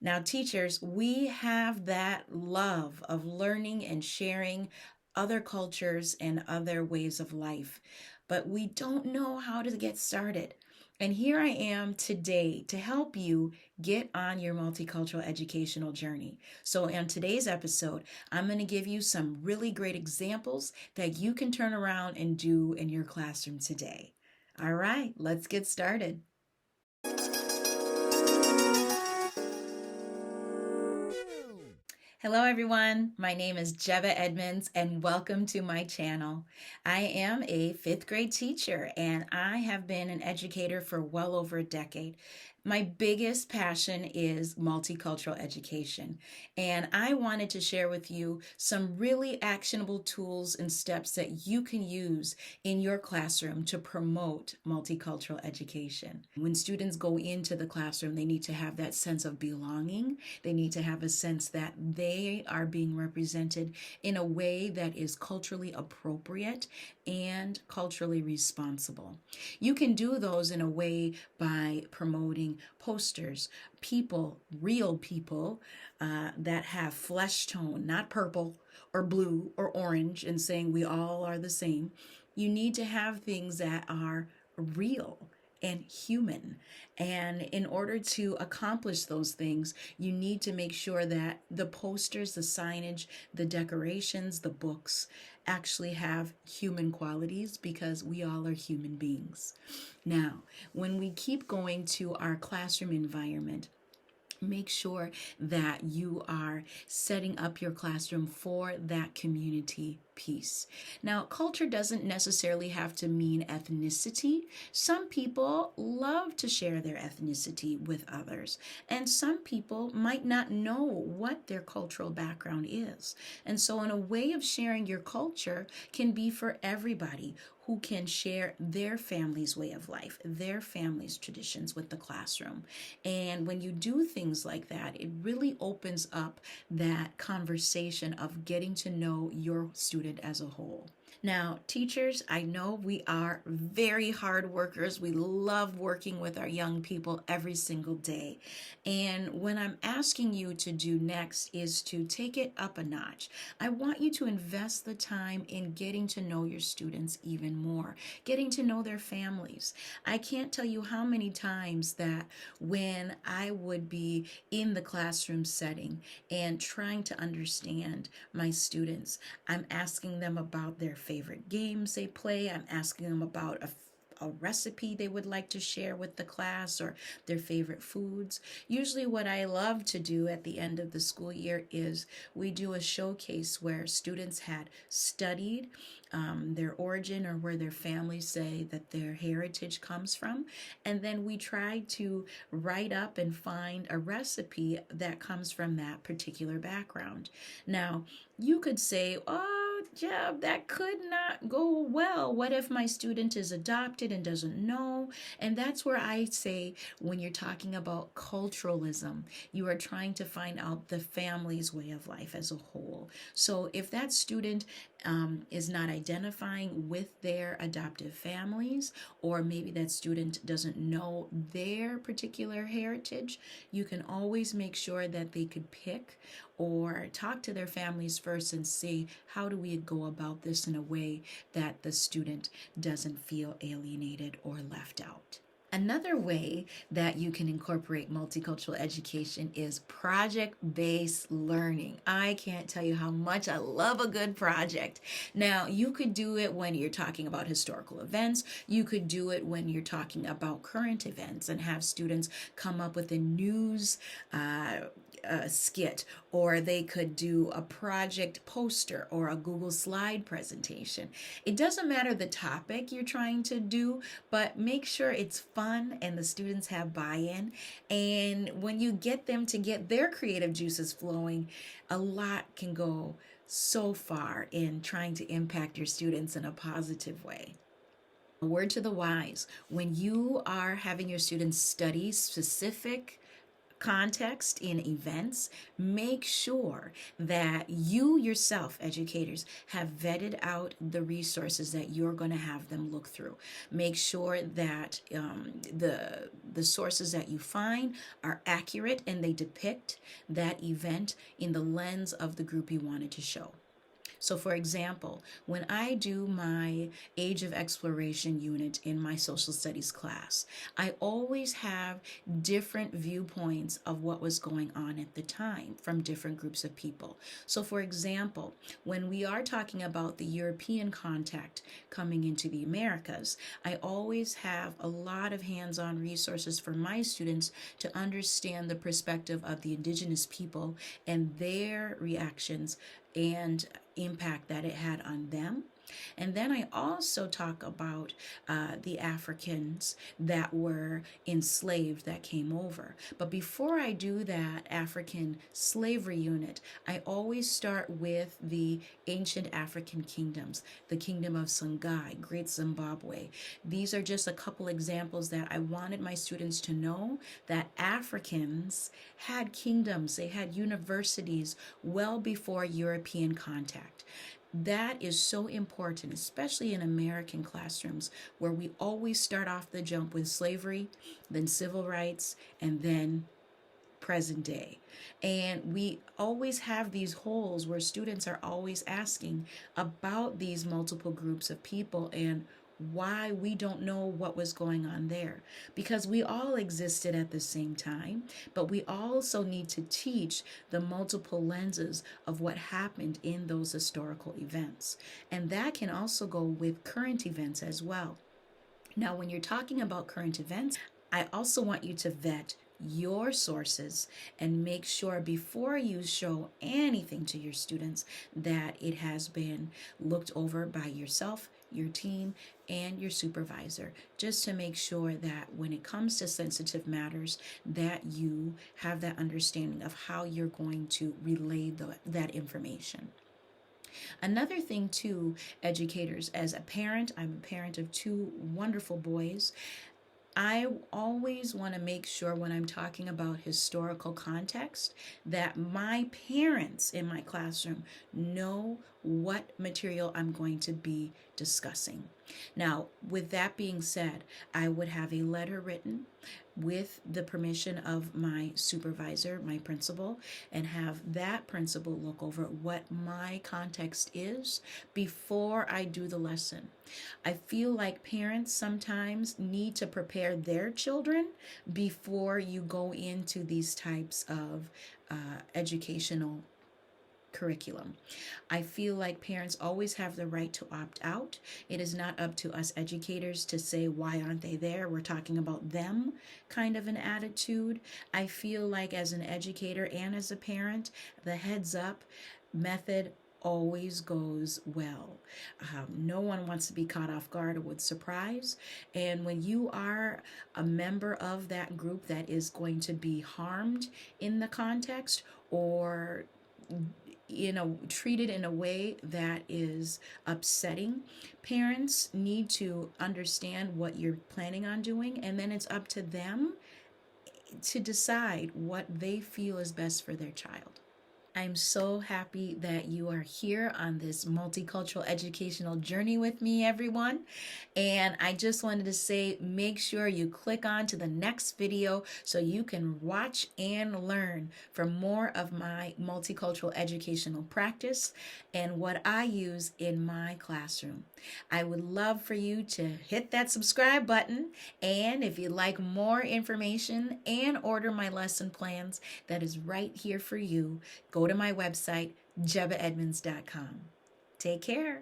Now, teachers, we have that love of learning and sharing other cultures and other ways of life, but we don't know how to get started. And here I am today to help you get on your multicultural educational journey. So, in today's episode, I'm going to give you some really great examples that you can turn around and do in your classroom today. All right, let's get started. Hello, everyone. My name is Jebeh Edmunds, and welcome to my channel. I am a fifth grade teacher, and I have been an educator for well over a decade. My biggest passion is multicultural education, and I wanted to share with you some really actionable tools and steps that you can use in your classroom to promote multicultural education. When students go into the classroom, they need to have that sense of belonging. They need to have a sense that they are being represented in a way that is culturally appropriate and culturally responsible. You can do those in a way by promoting posters, people, real people that have flesh tone, not purple or blue or orange, and saying we all are the same. You need to have things that are real and human. And in order to accomplish those things, you need to make sure that the posters, the signage, the decorations, the books actually have human qualities because we all are human beings. Now, when we keep going to our classroom environment, make sure that you are setting up your classroom for that community piece. Now, culture doesn't necessarily have to mean ethnicity. Some people love to share their ethnicity with others, and some people might not know what their cultural background is. And so, in a way of sharing your culture can be for everybody who can share their family's way of life, their family's traditions with the classroom. And when you do things like that, it really opens up that conversation of getting to know your student as a whole. Now, teachers, I know we are very hard workers. We love working with our young people every single day. And what I'm asking you to do next is to take it up a notch. I want you to invest the time in getting to know your students even more, getting to know their families. I can't tell you how many times that when I would be in the classroom setting and trying to understand my students, I'm asking them about their favorite games they play. I'm asking them about a recipe they would like to share with the class or their favorite foods. Usually, what I love to do at the end of the school year is we do a showcase where students had studied their origin or where their families say that their heritage comes from. And then we try to write up and find a recipe that comes from that particular background. Now, you could say, oh, yeah, that could not go well. What if my student is adopted and doesn't know? And that's where I say, when you're talking about culturalism, you are trying to find out the family's way of life as a whole. So if that student is not identifying with their adoptive families, or maybe that student doesn't know their particular heritage, you can always make sure that they could pick or talk to their families first and see how do we go about this in a way that the student doesn't feel alienated or left out. Another way that you can incorporate multicultural education is project-based learning. I can't tell you how much I love a good project. Now, you could do it when you're talking about historical events. You could do it when you're talking about current events and have students come up with a news skit, or they could do a project poster or a Google slide presentation. It doesn't matter the topic you're trying to do, but make sure it's fun and the students have buy-in. And when you get them to get their creative juices flowing, a lot can go so far in trying to impact your students in a positive way. A word to the wise: when you are having your students study specific context in events, make sure that you yourself, educators, have vetted out the resources that you're going to have them look through. Make sure that the sources that you find are accurate and they depict that event in the lens of the group you wanted to show. So, for example, when I do my Age of Exploration unit in my social studies class, I always have different viewpoints of what was going on at the time from different groups of people. So, for example, when we are talking about the European contact coming into the Americas, I always have a lot of hands on resources for my students to understand the perspective of the indigenous people and their reactions and impact that it had on them. And then I also talk about the Africans that were enslaved that came over. But before I do that African slavery unit, I always start with the ancient African kingdoms, the kingdom of Songhai, Great Zimbabwe. These are just a couple examples that I wanted my students to know that Africans had kingdoms, they had universities well before European contact. That is so important, especially in American classrooms where we always start off the jump with slavery, then civil rights, and then present day. And we always have these holes where students are always asking about these multiple groups of people and why we don't know what was going on there, because we all existed at the same time, but we also need to teach the multiple lenses of what happened in those historical events. And that can also go with current events as well. Now, when you're talking about current events, I also want you to vet your sources and make sure before you show anything to your students that it has been looked over by yourself, your team, and your supervisor, just to make sure that when it comes to sensitive matters that you have that understanding of how you're going to relay that information. Another thing too, educators, as a parent, I'm a parent of two wonderful boys. I always want to make sure when I'm talking about historical context that my parents in my classroom know what material I'm going to be discussing. Now, with that being said, I would have a letter written with the permission of my supervisor, my principal, and have that principal look over what my context is before I do the lesson. I feel like parents sometimes need to prepare their children before you go into these types of educational curriculum. I feel like parents always have the right to opt out. It is not up to us educators to say, why aren't they there? We're talking about them kind of an attitude. I feel like as an educator and as a parent, the heads up method always goes well. No one wants to be caught off guard with surprise. And when you are a member of that group that is going to be harmed in the context or treated in a way that is upsetting, parents need to understand what you're planning on doing, and then it's up to them to decide what they feel is best for their child. I'm so happy that you are here on this multicultural educational journey with me, everyone. And I just wanted to say, make sure you click on to the next video so you can watch and learn from more of my multicultural educational practice and what I use in my classroom. I would love for you to hit that subscribe button. And if you'd like more information and order my lesson plans, that is right here for you. Go to my website, jebehedmunds.com. Take care.